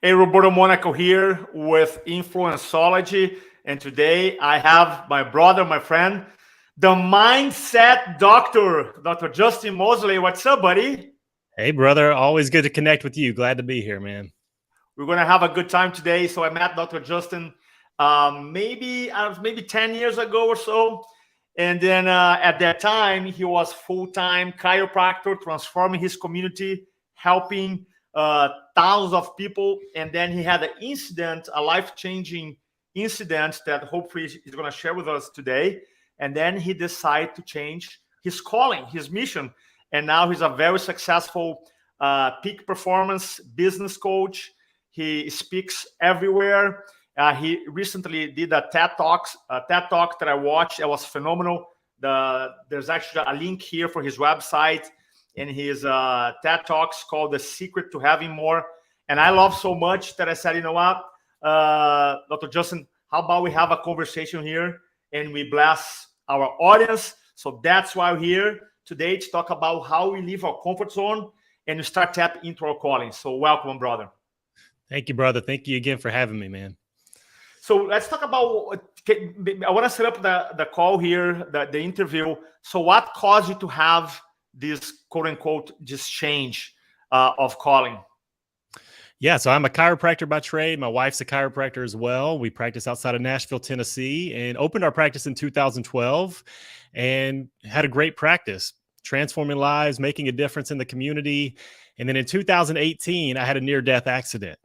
Hey, Roberto Monaco here with Influenceology. And today I have my brother, my friend, the mindset doctor, Dr. Justin Moseley. What's up, buddy? Hey, brother. Always good to connect with you. Glad to be here, man. We're going to have a good time today. So I met Dr. Justin maybe 10 years ago or so. And then at that time, he was full-time chiropractor, transforming his community, helping thousands of people. And then he had an incident, a life-changing incident that hopefully he's going to share with us today. And then he decided to change his calling, his mission. And now he's a very successful peak performance business coach. He speaks everywhere. He recently did a TED Talk that I watched. It was phenomenal. There's actually a link here for his website and his TED Talks called The Secret to Having More. And I love so much that I said, you know what, Dr. Justin, how about we have a conversation here and we bless our audience? So that's why we're here today to talk about how we leave our comfort zone and we start tapping into our calling. So welcome, brother. Thank you, brother. Thank you again for having me, man. So let's talk about, I want to set up the call here, the interview. So what caused you to have this quote unquote, this change of calling? Yeah, so I'm a chiropractor by trade. My wife's a chiropractor as well. We practice outside of Nashville, Tennessee, and opened our practice in 2012 and had a great practice, transforming lives, making a difference in the community. And then in 2018, I had a near-death accident.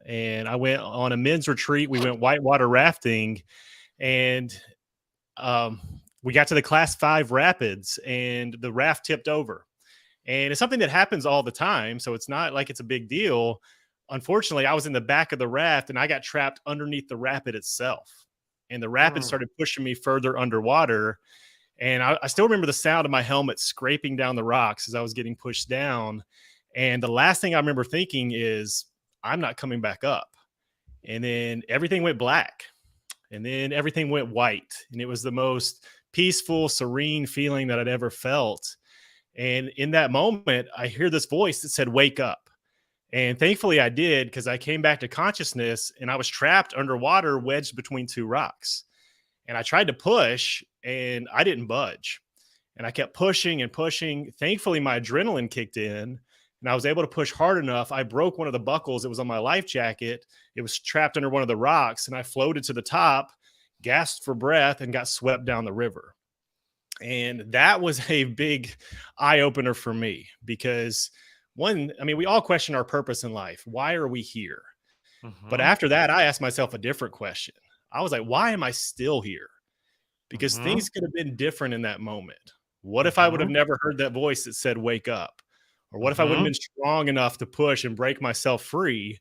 And I went on a men's retreat. We went whitewater rafting, and we got to the class 5 rapids, and the raft tipped over. And it's something that happens all the time, so it's not like it's a big deal. Unfortunately, I was in the back of the raft, and I got trapped underneath the rapid itself. And the rapid started pushing me further underwater. And I still remember the sound of my helmet scraping down the rocks as I was getting pushed down. And the last thing I remember thinking is, I'm not coming back up. And then everything went black. And then everything went white. And it was the most peaceful, serene feeling that I'd ever felt. And in that moment, I hear this voice that said, wake up. And thankfully I did, because I came back to consciousness and I was trapped underwater, wedged between 2 rocks. And I tried to push and I didn't budge. And I kept pushing and pushing. Thankfully, my adrenaline kicked in. And I was able to push hard enough. I broke one of the buckles that was on my life jacket. It was trapped under one of the rocks, and I floated to the top, gasped for breath, and got swept down the river. And that was a big eye-opener for me because, we all question our purpose in life. Why are we here? But after that, I asked myself a different question. I was like, why am I still here? Because things could have been different in that moment. What if I would have never heard that voice that said, wake up? Or what if I wouldn't have been strong enough to push and break myself free?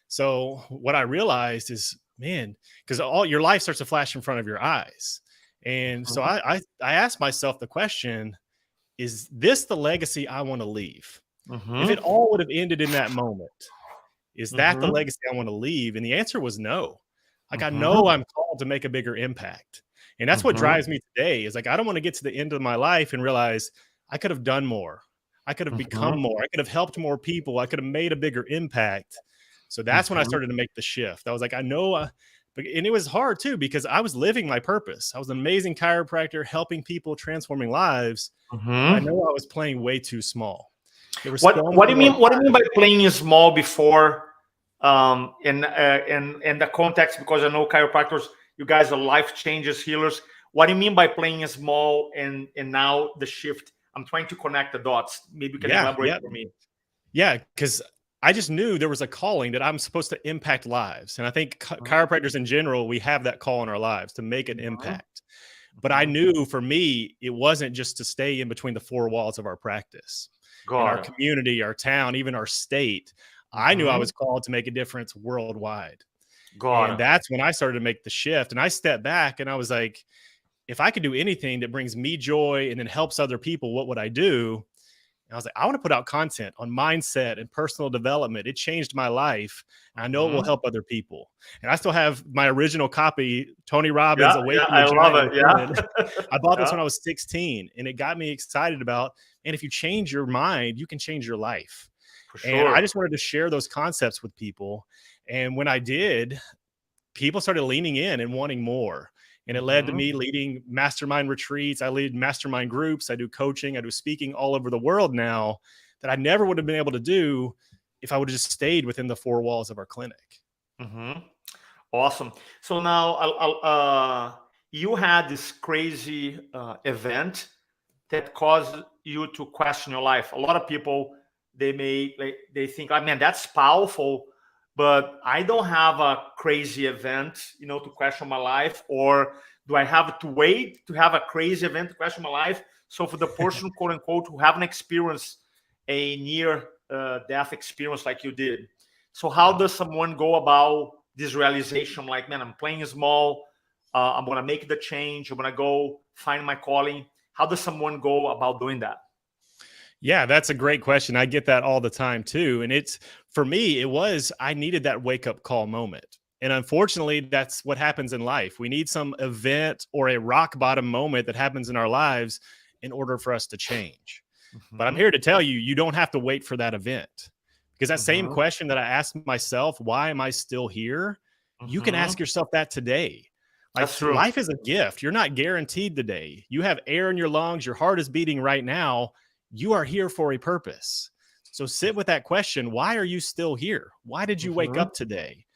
So what I realized is, man, because all your life starts to flash in front of your eyes. And so I asked myself the question, is this the legacy I want to leave? If it all would have ended in that moment, is that the legacy I want to leave? And the answer was no. Like, I know I'm called to make a bigger impact. And that's what drives me today is like, I don't want to get to the end of my life and realize I could have done more. I could have become more. I could have helped more people. I could have made a bigger impact. So that's when I started to make the shift. I was like, I know, and it was hard too, because I was living my purpose. I was an amazing chiropractor, helping people, transforming lives. I know I was playing way too small. What do you mean? What do you mean by playing small before, in the context? Because I know chiropractors, you guys are life changers, healers. What do you mean by playing small and now the shift? I'm trying to connect the dots. Maybe you can elaborate for me. Yeah, because I just knew there was a calling that I'm supposed to impact lives. And I think chiropractors in general, we have that call in our lives to make an impact. But I knew for me, it wasn't just to stay in between the 4 walls of our practice. In our community, our town, even our state. I knew I was called to make a difference worldwide. And that's when I started to make the shift. And I stepped back and I was like, if I could do anything that brings me joy and then helps other people, what would I do? And I was like, I want to put out content on mindset and personal development. It changed my life. I know it will help other people. And I still have my original copy, Tony Robbins, Awaken the Giant. I love it. I bought this when I was 16, and it got me excited about, and if you change your mind, you can change your life. For And I sure. just wanted to share those concepts with people. And when I did, people started leaning in and wanting more. And it led to Hmm. me leading mastermind retreats. I lead mastermind groups. I do coaching. I do speaking all over the world now that I never would have been able to do if I would have just stayed within the four walls of our clinic. Hmm. Awesome. So now, you had this crazy event that caused you to question your life. A lot of people, they think, I mean, that's powerful, but I don't have a crazy event, to question my life, or do I have to wait to have a crazy event to question my life? So for the person, quote unquote, who haven't experienced a near death experience like you did, so how does someone go about this realization? Like, man, I'm playing small. I'm gonna make the change. I'm gonna go find my calling. How does someone go about doing that? Yeah, that's a great question. I get that all the time too. And it's for me, I needed that wake up call moment. And unfortunately, that's what happens in life. We need some event or a rock bottom moment that happens in our lives in order for us to change. But I'm Hmm. here to tell you, you don't have to wait for that event. Because that same Hmm. question that I asked myself, why am I still here? You can Hmm. ask yourself that today. Like That's true. life is a gift. You're not guaranteed the day. You have air in your lungs, your heart is beating right now. You are here for a purpose. So sit with that question. Why are you still here? Why did you wake Hmm. up today?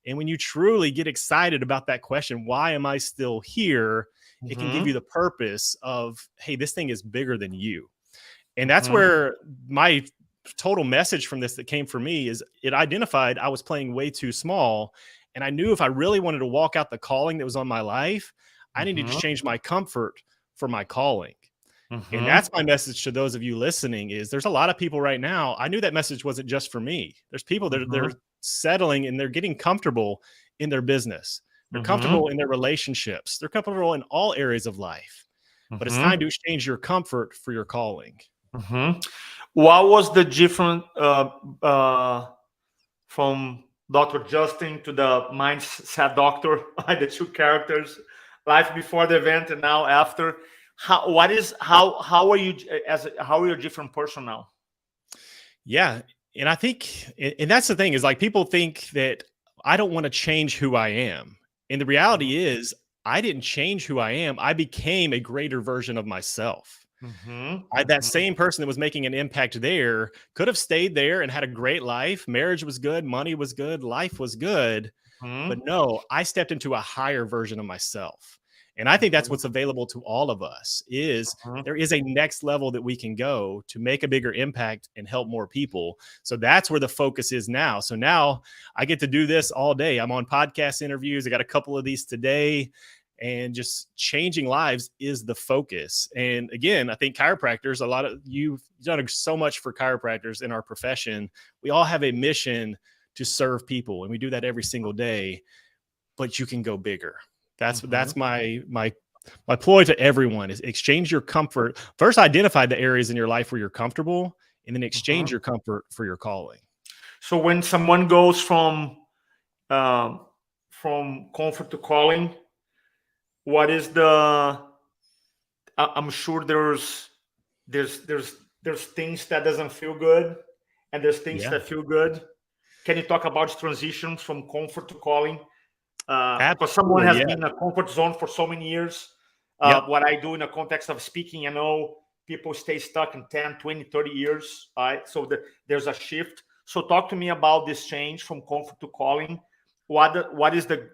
And when you truly get excited about that question, why am I still here? It can give Hmm. you the purpose of, hey, this thing is bigger than you. And that's Hmm. where my total message from this that came for me is it identified I was playing way too small. And I knew if I really wanted to walk out the calling that was on my life, I needed to Hmm. change my comfort for my calling. And Hmm. that's my message to those of you listening is there's a lot of people right now. I knew that message wasn't just for me. There's people that they're Hmm. settling and they're getting comfortable in their business. They're Hmm. comfortable in their relationships. They're comfortable in all areas of life. But it's time Hmm. to exchange your comfort for your calling. Hmm. What was the different from Dr. Justin to the mindset doctor, like the two characters, life before the event and now after? How are you how are you a different person now? Yeah. And I think, and that's the thing is like people think that I don't want to change who I am. And the reality is, I didn't change who I am. I became a greater version of myself. Mm-hmm. That Mm-hmm. same person that was making an impact there could have stayed there and had a great life. Marriage was good, money was good, life was good. But Mm-hmm. no, I stepped into a higher version of myself. And I think that's what's available to all of us is Mm-hmm. there is a next level that we can go to make a bigger impact and help more people. So that's where the focus is now. So now I get to do this all day. I'm on podcast interviews. I got a couple of these today and just changing lives is the focus. And again, I think chiropractors, a lot of you've done so much for chiropractors in our profession. We all have a mission to serve people and we do that every single day, but you can go bigger. Mm-hmm. That's my ploy to everyone is exchange your comfort. First identify the areas in your life where you're comfortable and then exchange Mm-hmm. your comfort for your calling. So when someone goes um, from comfort to calling, what is the? I'm sure there's things that doesn't feel good, and there's things Yeah. that feel good. Can you talk about transitions from comfort to calling? Because someone Absolutely. has Yeah. been in a comfort zone for so many years. Yep. What I do in the context of speaking, I know people stay stuck in 10, 20, 30 years. Right? So there's a shift. So talk to me about this change from comfort to calling. What is the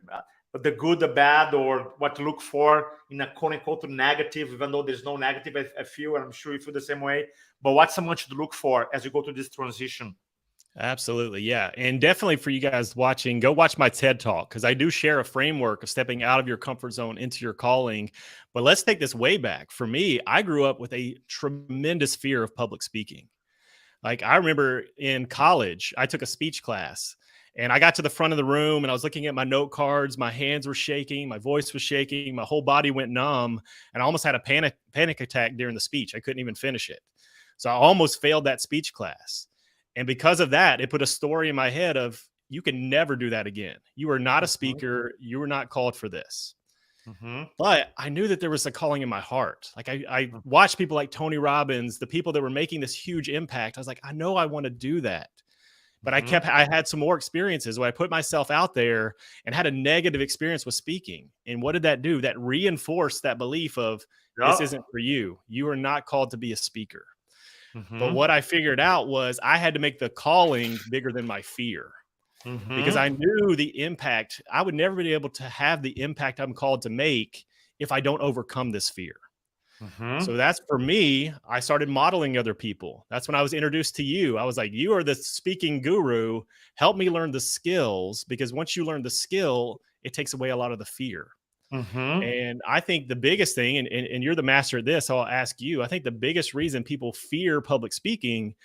good, the bad, or what to look for in a quote unquote negative, even though there's no negative, I feel, and I'm sure you feel the same way. But what's someone should look for as you go through this transition? Absolutely. Yeah. And definitely for you guys watching, go watch my TED talk because I do share a framework of stepping out of your comfort zone into your calling. But let's take this way back. For me, I grew up with a tremendous fear of public speaking. Like I remember in college, I took a speech class and I got to the front of the room and I was looking at my note cards. My hands were shaking, my voice was shaking, my whole body went numb, and I almost had a panic attack during the speech. I couldn't even finish it. So I almost failed that speech class. And because of that, it put a story in my head of you can never do that again. You are not a Mhm. speaker. You were not called for this. Mm-hmm. But I knew that there was a calling in my heart. Like I watched people like Tony Robbins, the people that were making this huge impact. I was like, I know I want to do that. But I had some more experiences where I put myself out there and had a negative experience with speaking. And what did that do? That reinforced that belief of this Yep. isn't for you. You are not called to be a speaker. But Mm-hmm. what I figured out was I had to make the calling bigger than my fear, because Mm-hmm. I knew the impact. I would never be able to have the impact I'm called to make if I don't overcome this fear. Mm-hmm. So that's for me. I started modeling other people. That's when I was introduced to you. I was like, you are the speaking guru. Help me learn the skills, because once you learn the skill, it takes away a lot of the fear. Mm-hmm. And I think the biggest thing, and you're the master at this, I'll ask you, I think the biggest reason people fear public speaking,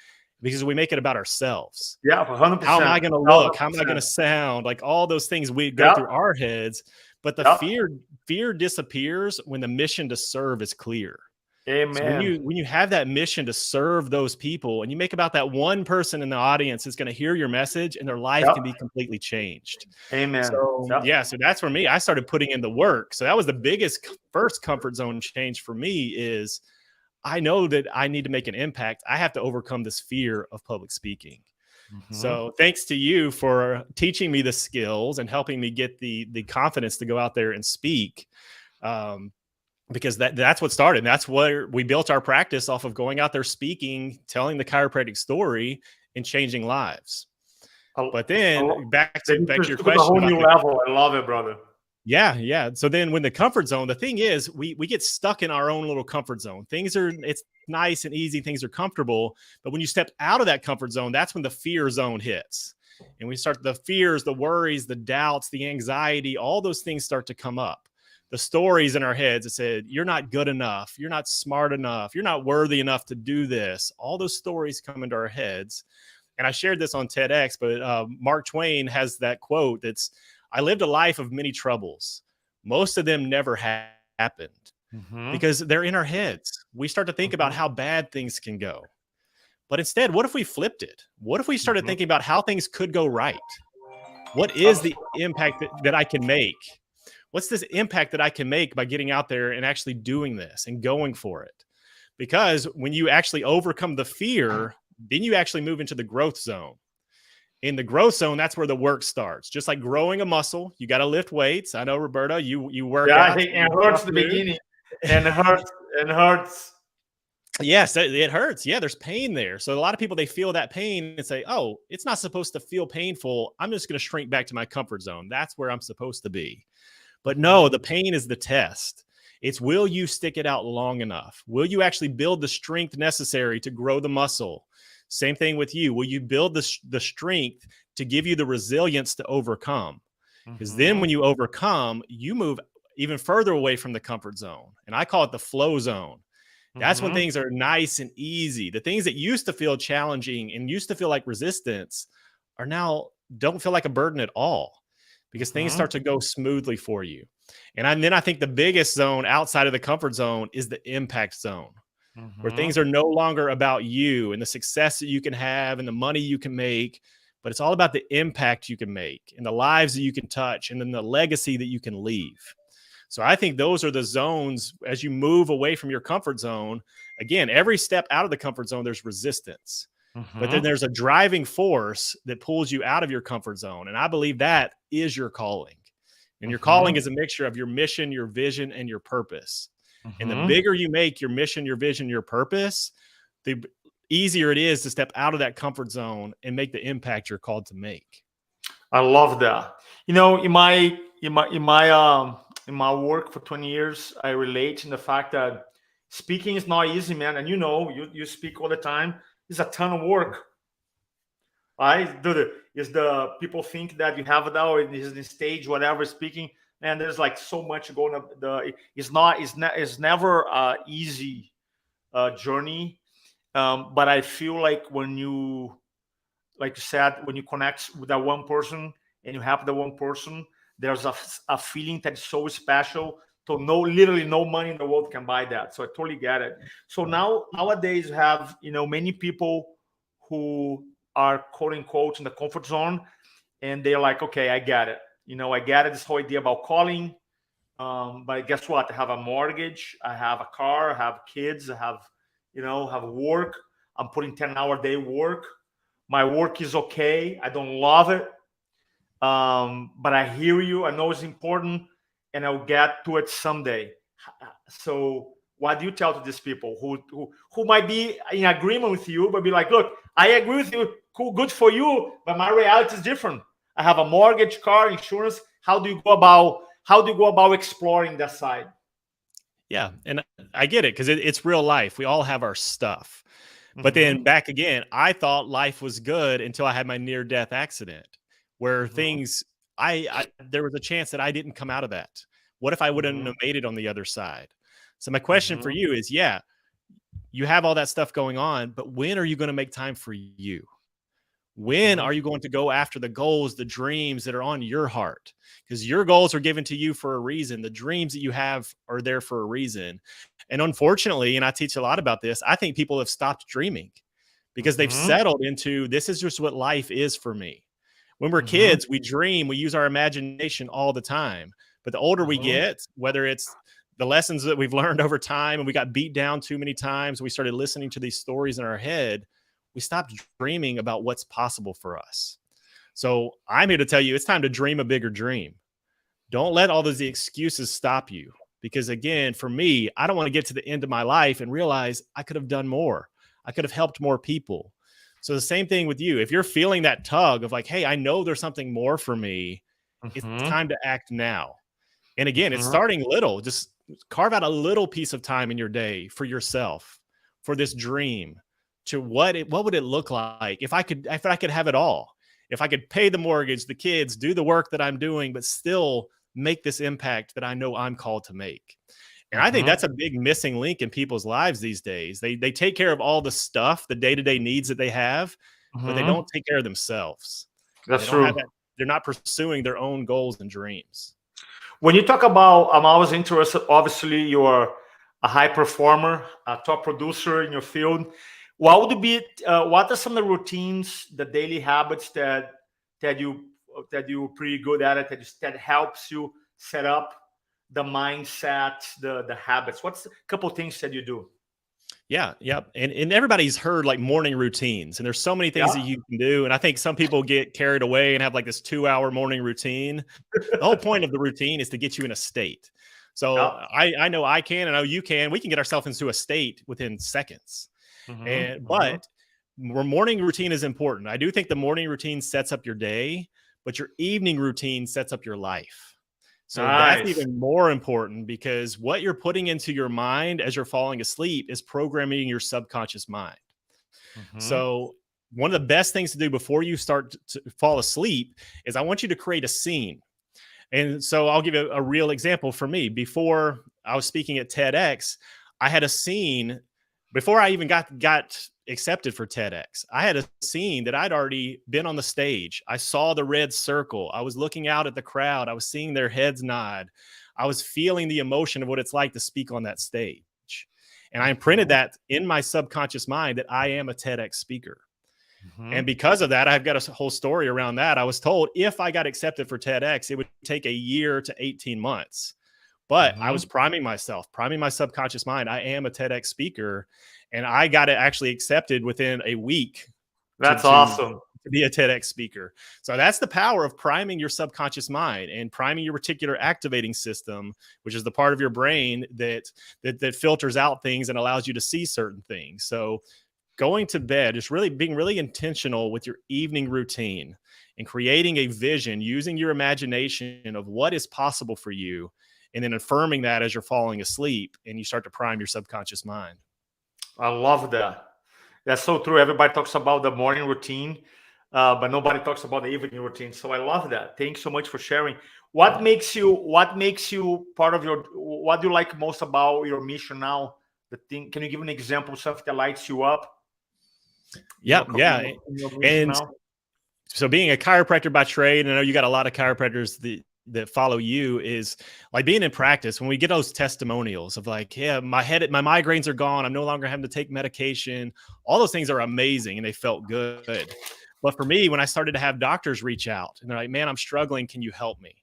because we make it about ourselves. Yeah, How am 100%. I going to look? How am I going to 1,000%. sound? Like all those things we go Yep. through our heads. But the Yep. fear disappears when the mission to serve is clear. So Amen. when you have that mission to serve those people, and you make about that one person in the audience that's going to hear your message and their life Yep. can be completely changed. Amen. So Yep. yeah, so that's for me. I started putting in the work. So that was the biggest first comfort zone change for me is I know that I need to make an impact. I have to overcome this fear of public speaking. Mm-hmm. So thanks to you for teaching me the skills and helping me get the confidence to go out there and speak. Because that's what started. That's where we built our practice off of going out there speaking, telling the chiropractic story, and changing lives. But then back to your took a question whole about new level. I love it, brother. yeah. So then when the comfort zone, the thing is we get stuck in our own little comfort zone. It's nice and easy, things are comfortable. But when you step out of that comfort zone, that's when the fear zone hits. And we start the fears, the worries, the doubts, the anxiety, all those things start to come up. The stories in our heads that said, you're not good enough. You're not smart enough. You're not worthy enough to do this. All those stories come into our heads. And I shared this on TEDx, but Mark Twain has that quote that's, I lived a life of many troubles. Most of them never happened because they're in our heads. We start to think about how bad things can go. But instead, what if we flipped it? What if we started thinking about how things could go right? What is the impact that I can make? What's this impact that I can make by getting out there and actually doing this and going for it? Because when you actually overcome the fear, then you actually move into the growth zone. In the growth zone, that's where the work starts. Just like growing a muscle, you got to lift weights. I know, Roberto, you work out. I think it hurts in the beginning, and it hurts. Yes, it hurts. Yeah, there's pain there. So a lot of people, they feel that pain and say, oh, it's not supposed to feel painful. I'm just going to shrink back to my comfort zone. That's where I'm supposed to be. But no, the pain is the test. It's, will you stick it out long enough? Will you actually build the strength necessary to grow the muscle? Same thing with you. Will you build the strength to give you the resilience to overcome? Because then when you overcome, you move even further away from the comfort zone. And I call it the flow zone. That's when things are nice and easy. The things that used to feel challenging and used to feel like resistance are now don't feel like a burden at all, because things start to go smoothly for you. And then I think the biggest zone outside of the comfort zone is the impact zone, where things are no longer about you and the success that you can have and the money you can make, but it's all about the impact you can make and the lives that you can touch and then the legacy that you can leave. So I think those are the zones as you move away from your comfort zone. Again, every step out of the comfort zone, there's resistance. But then there's a driving force that pulls you out of your comfort zone. And I believe that is your calling. And your calling is a mixture of your mission, your vision, and your purpose. And the bigger you make your mission, your vision, your purpose, the easier it is to step out of that comfort zone and make the impact you're called to make. I love that. You know, in my work for 20 years, I relate in the fact that speaking is not easy, man. And you speak all the time. It's a ton of work. Right? The people think that you have it now is the stage, whatever, speaking, and there's like so much going up. It's never a easy journey. But I feel like when you, like you said, when you connect with that one person and you have the one person, there's a feeling that's so special. So literally no money in the world can buy that. So I totally get it. So nowadays you have, many people who are quote unquote in the comfort zone, and they're like, okay, I get it. I get it. This whole idea about calling, But guess what? I have a mortgage, I have a car, I have kids, I have, have work. I'm putting 10-hour day work. My work is okay. I don't love it. But I hear you. I know it's important, and I'll get to it someday. So, what do you tell to these people who might be in agreement with you, but be like, "Look, I agree with you. Cool, good for you, but my reality is different. I have a mortgage, car, insurance. How do you go about exploring that side?" Yeah, and I get it because it's real life. We all have our stuff. But then Hmm. back again, I thought life was good until I had my near death accident where Hmm. things I there was a chance that I didn't come out of that. What if I wouldn't Hmm. have made it on the other side? So my question for Hmm. you is, yeah, you have all that stuff going on, but when are you going to make time for you? When Hmm. are you going to go after the goals, the dreams that are on your heart? Because your goals are given to you for a reason. The dreams that you have are there for a reason. And unfortunately, and I teach a lot about this, I think people have stopped dreaming because they've Hmm. settled into this is just what life is for me. When we're Hmm. kids, we dream, we use our imagination all the time. But the older we Hmm. get, whether it's the lessons that we've learned over time and we got beat down too many times, we started listening to these stories in our head, we stopped dreaming about what's possible for us. So I'm here to tell you it's time to dream a bigger dream. Don't let all those excuses stop you. Because again, for me, I don't want to get to the end of my life and realize I could have done more. I could have helped more people. So the same thing with you. If you're feeling that tug of like, hey, I know there's something more for me, it's Hmm. time to act now. And again, it's Hmm. starting little. Just carve out a little piece of time in your day for yourself, for this dream. To what would it look like if I could have it all? If I could pay the mortgage, the kids, do the work that I'm doing, but still make this impact that I know I'm called to make. And I think Hmm. that's a big missing link in people's lives these days. They take care of all the stuff, the day-to-day needs that they have, but they Hmm. don't take care of themselves. They That's don't have true. that. They're not pursuing their own goals and dreams. When you talk about, I'm always interested. Obviously, you're a high performer, a top producer in your field. What are some of the routines, the daily habits that you that you're pretty good at it, that helps you set up the mindset, the habits? What's a couple things that you do? Yeah, yep. And everybody's heard like morning routines, and there's so many things that Yeah, you can do. And I think some people get carried away and have like this 2 hour morning routine. The whole point of the routine is to get you in a state. So yeah. I know I can, and I know you can. We can get ourselves into a state within seconds. Hmm. And Hmm. but morning routine is important. I do think the morning routine sets up your day, but your evening routine sets up your life. So that's Nice. even more important because what you're putting into your mind as you're falling asleep is programming your subconscious mind. Hmm. So one of the best things to do before you start to fall asleep is I want you to create a scene. And so I'll give you a real example for me. Before I was speaking at TEDx, I had a scene before I even got accepted for TEDx. I had a scene that I'd already been on the stage. I saw the red circle. I was looking out at the crowd. I was seeing their heads nod. I was feeling the emotion of what it's like to speak on that stage. And I imprinted Hmm. that in my subconscious mind that I am a TEDx speaker. Hmm. And because of that, I've got a whole story around that. I was told if I got accepted for TEDx, it would take a year to 18 months. But I Hmm. was priming myself, priming my subconscious mind. I am a TEDx speaker, and I got it actually accepted within a week to That's to awesome. to be a TEDx speaker. So that's the power of priming your subconscious mind and priming your reticular activating system, which is the part of your brain that filters out things and allows you to see certain things. So going to bed, just really being really intentional with your evening routine and creating a vision using your imagination of what is possible for you and then affirming that as you're falling asleep and you start to prime your subconscious mind. I love that. That's so true. Everybody talks about the morning routine, but nobody talks about the evening routine. So I love that. Thanks so much for sharing. What Yeah. makes you? What makes you part of your? What do you like most about your mission now? The thing. Can you give an example of something that lights you up in Yeah. your Yeah. in your mission And now? so being a chiropractor by trade, and I know you got a lot of chiropractors that follow you, is like being in practice when we get those testimonials of like, yeah, my migraines are gone. I'm no longer having to take medication. All those things are amazing and they felt good. But for me, when I started to have doctors reach out and they're like, man, I'm struggling. Can you help me?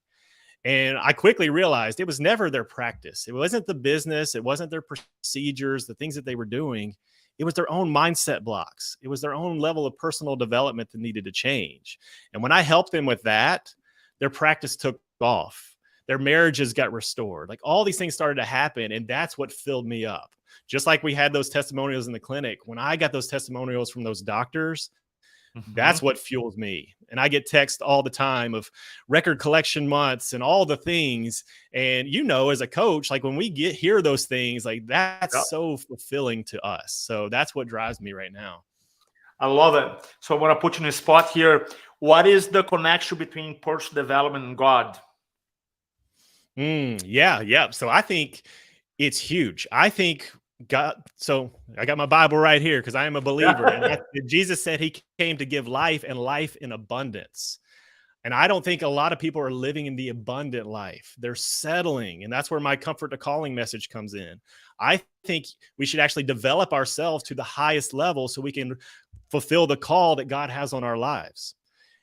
And I quickly realized it was never their practice. It wasn't the business. It wasn't their procedures, the things that they were doing. It was their own mindset blocks. It was their own level of personal development that needed to change. And when I helped them with that, their practice took off. Their marriages got restored. Like all these things started to happen. And that's what filled me up. Just like we had those testimonials in the clinic, when I got those testimonials from those doctors, that's what fuels me. And I get texts all the time of record collection months and all the things. And, you know, as a coach, like when we hear those things, like that's so fulfilling to us. So that's what drives me right now. I love it. So I want to put you in a spot here. What is the connection between personal development and God? Yeah. So I think it's huge. I think God, so I got my Bible right here because I am a believer. And Jesus said he came to give life and life in abundance. And I don't think a lot of people are living in the abundant life. They're settling. And that's where my comfort to calling message comes in. I think we should actually develop ourselves to the highest level so we can fulfill the call that God has on our lives.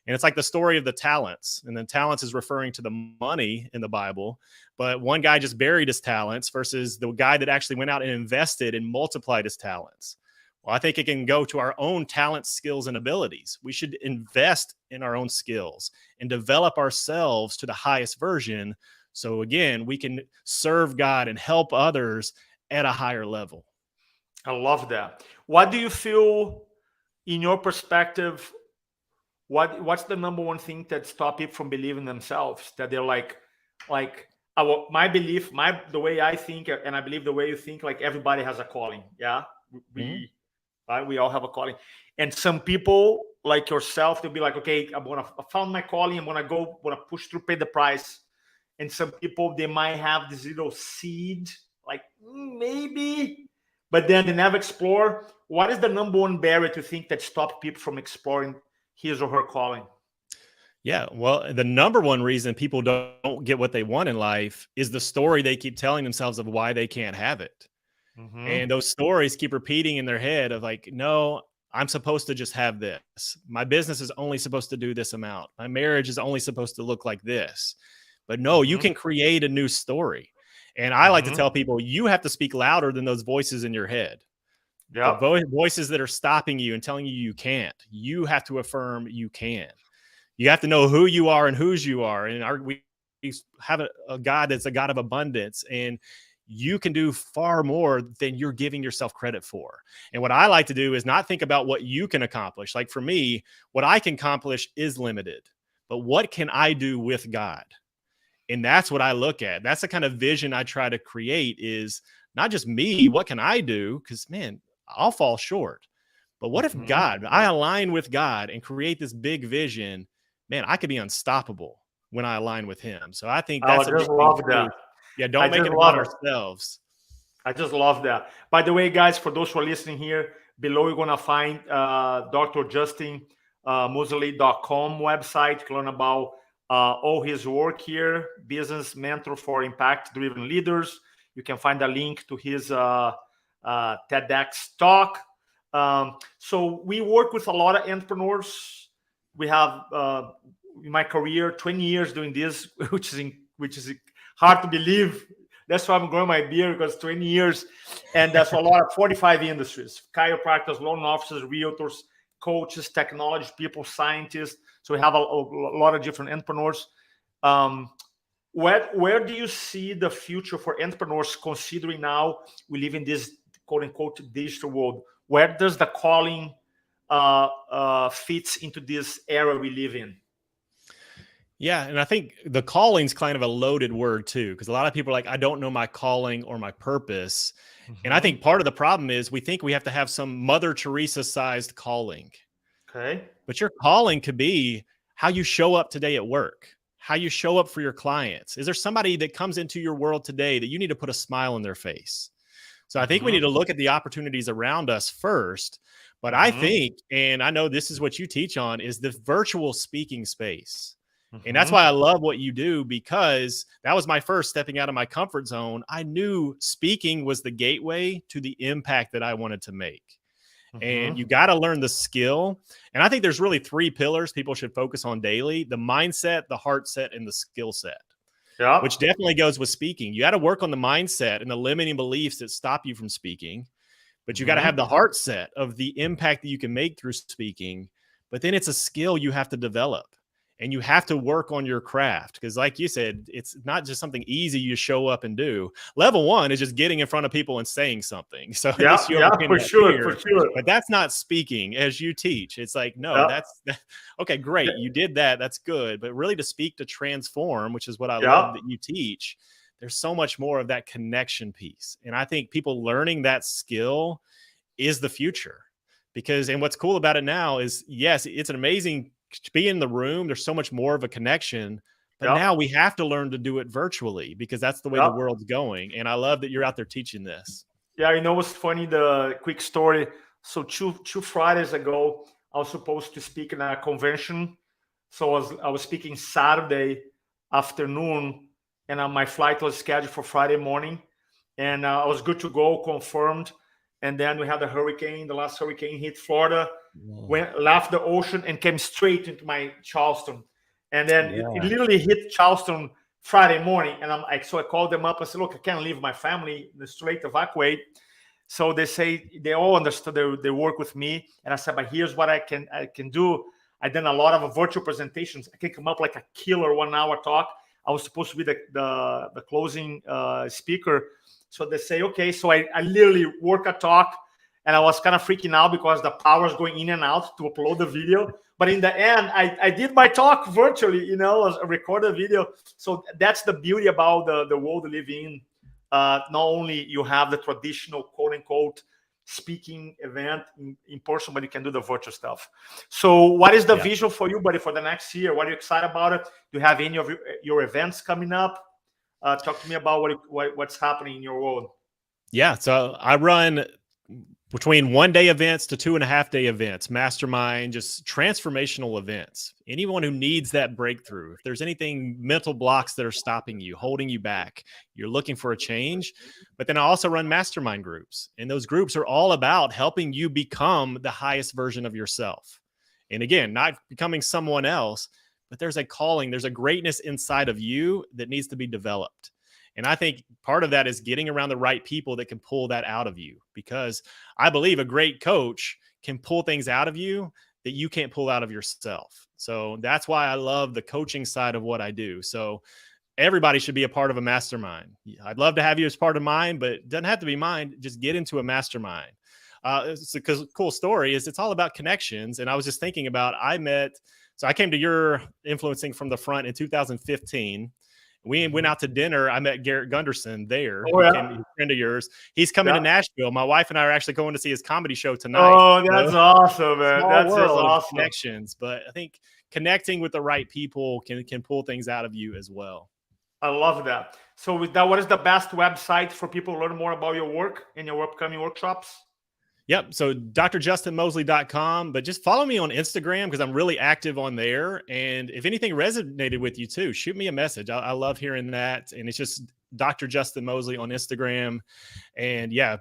And it's like the story of the talents. And then talents is referring to the money in the Bible. But one guy just buried his talents versus the guy that actually went out and invested and multiplied his talents. Well, I think it can go to our own talents, skills, and abilities. We should invest in our own skills and develop ourselves to the highest version. So again, we can serve God and help others at a higher level. I love that. What do you feel, in your perspective, what's the number one thing that stop people from believing themselves? That they're like my belief, the way I think, and I believe the way you think, like everybody has a calling. Yeah, we all have a calling, and some people like yourself, they'll be like, okay, I found my calling. I'm gonna push through, pay the price. And some people, they might have this little seed, like maybe, but then they never explore. What is the number one barrier to think that stop people from exploring his or her calling? Yeah, well, the number one reason people don't get what they want in life is the story they keep telling themselves of why they can't have it. And those stories keep repeating in their head of like, no, I'm supposed to just have this. My business is only supposed to do this amount. My marriage is only supposed to look like this. But no, you can create a new story. And I like to tell people, you have to speak louder than those voices in your head. The voices that are stopping you and telling you you can't. You have to affirm you can. You have to know who you are and whose you are. And we have a God that's a God of abundance. And you can do far more than you're giving yourself credit for. And what I like to do is not think about what you can accomplish. Like for me, what I can accomplish is limited. But what can I do with God? And that's what I look at. That's the kind of vision I try to create, is not just me. What can I do? Because, man, I'll fall short. But what if I align with God and create this big vision? Man, I could be unstoppable when I align with him. So I think that's I just love that. Yeah, don't make it about ourselves. I just love that. By the way, guys, for those who are listening here, below you're going to find Dr. Justin Moseley.com website. You can learn about all his work here, business mentor for impact-driven leaders. You can find a link to his TEDx talk. So we work with a lot of entrepreneurs. We have, in my career, 20 years doing this, which is hard to believe. That's why I'm growing my beard, because 20 years. And that's a lot of 45 industries: chiropractors, loan officers, realtors, coaches, technology people, scientists. So we have a lot of different entrepreneurs. Where do you see the future for entrepreneurs, considering now we live in this quote unquote digital world? Where does the calling fits into this era we live in? Yeah, and I think the calling's kind of a loaded word too, because a lot of people are like, I don't know my calling or my purpose. And I think part of the problem is we think we have to have some Mother Teresa-sized calling. Okay. But your calling could be how you show up today at work, how you show up for your clients. Is there somebody that comes into your world today that you need to put a smile on their face? So I think we need to look at the opportunities around us first. But I think, and I know this is what you teach on, is the virtual speaking space. And that's why I love what you do, because that was my first stepping out of my comfort zone. I knew speaking was the gateway to the impact that I wanted to make. And you got to learn the skill. And I think there's really 3 pillars people should focus on daily: the mindset, the heart set, and the skill set. Yeah. which definitely goes with speaking. You got to work on the mindset and the limiting beliefs that stop you from speaking, but you got to have the heart set of the impact that you can make through speaking. But then it's a skill you have to develop, and you have to work on your craft. Because like you said, it's not just something easy you show up and do. Level one is just getting in front of people and saying something. So at least you overcame for that sure, fear. for sure. But that's not speaking as you teach. It's like, no, that's okay, great. You did that. That's good. But really to speak, to transform, which is what I love that you teach, there's so much more of that connection piece. And I think people learning that skill is the future. Because, and what's cool about it now is, yes, it's an amazing to be in the room. There's so much more of a connection, but now we have to learn to do it virtually because that's the way the world's going. And I love that you're out there teaching this. Yeah, you know what's funny? The quick story. So two Fridays ago, I was supposed to speak in a convention. So I was speaking Saturday afternoon, and my flight was scheduled for Friday morning, and I was good to go, confirmed. And then we had a hurricane. The last hurricane hit Florida, left the ocean, and came straight into my Charleston. And then it literally hit Charleston Friday morning. And so I called them up. I said, look, I can't leave my family in the strait, evacuate. So they say they all understood. They work with me. And I said, but here's what I can do. I done a lot of virtual presentations. I can come up like a killer 1 hour talk. I was supposed to be the closing speaker. So they say, okay. So I literally work a talk, and I was kind of freaking out because the power's going in and out to upload the video. But in the end, I did my talk virtually, I recorded a video. So that's the beauty about the world we live in. Not only you have the traditional quote unquote speaking event in person, but you can do the virtual stuff. So what is the vision for you, buddy, for the next year? What are you excited about it? Do you have any of your events coming up? Talk to me about what's happening in your world. Yeah. So I run between 1 day events to 2.5 day events, mastermind, just transformational events. Anyone who needs that breakthrough, if there's anything, mental blocks that are stopping you, holding you back, you're looking for a change. But then I also run mastermind groups, and those groups are all about helping you become the highest version of yourself. And again, not becoming someone else, but there's a calling, there's a greatness inside of you that needs to be developed. And I think part of that is getting around the right people that can pull that out of you, because I believe a great coach can pull things out of you that you can't pull out of yourself. So that's why I love the coaching side of what I do. So everybody should be a part of a mastermind. I'd love to have you as part of mine, but it doesn't have to be mine. Just get into a mastermind. It's a cool story is it's all about connections. And I was just thinking about, I came to your Influencing from the Front in 2015. We went out to dinner. I met Garrett Gunderson there. Oh, yeah. He's a friend of yours. He's coming to Nashville. My wife and I are actually going to see his comedy show tonight. Oh, that's awesome, man. That's awesome. Connections. But I think connecting with the right people can pull things out of you as well. I love that. So with that, what is the best website for people to learn more about your work and your upcoming workshops? Yep. So drjustinmoseley.com, but just follow me on Instagram because I'm really active on there. And if anything resonated with you too, shoot me a message. I love hearing that. And it's just Dr. Justin Moseley on Instagram. And yeah,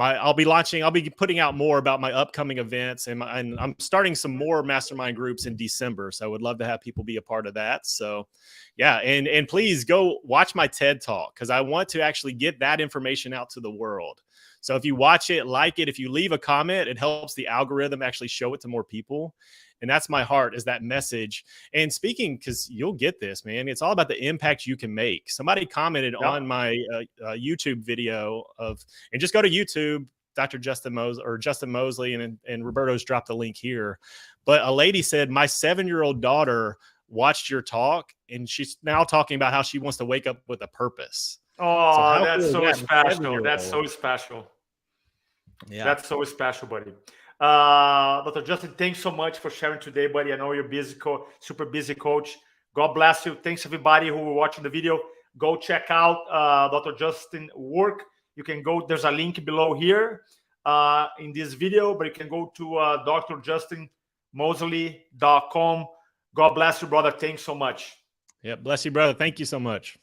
I'll be putting out more about my upcoming events, and I'm starting some more mastermind groups in December. So I would love to have people be a part of that. So yeah. And please go watch my TED Talk, because I want to actually get that information out to the world. So if you watch it, like it, if you leave a comment, it helps the algorithm actually show it to more people. And that's my heart, is that message. And speaking, because you'll get this, man, it's all about the impact you can make. Somebody commented on my YouTube video and just go to YouTube, Dr. Justin Moseley, and Roberto's dropped the link here. But a lady said, my 7-year-old daughter watched your talk, and she's now talking about how she wants to wake up with a purpose. Oh, so that's so special. That's so special. Yeah. That's so special, buddy. Dr. Justin, thanks so much for sharing today, buddy. I know you're busy, super busy coach. God bless you. Thanks everybody who were watching the video. Go check out Dr. Justin work. You can go, there's a link below here in this video, but you can go to drjustinmoseley.com. God bless you, brother. Thanks so much. Yeah, bless you, brother. Thank you so much.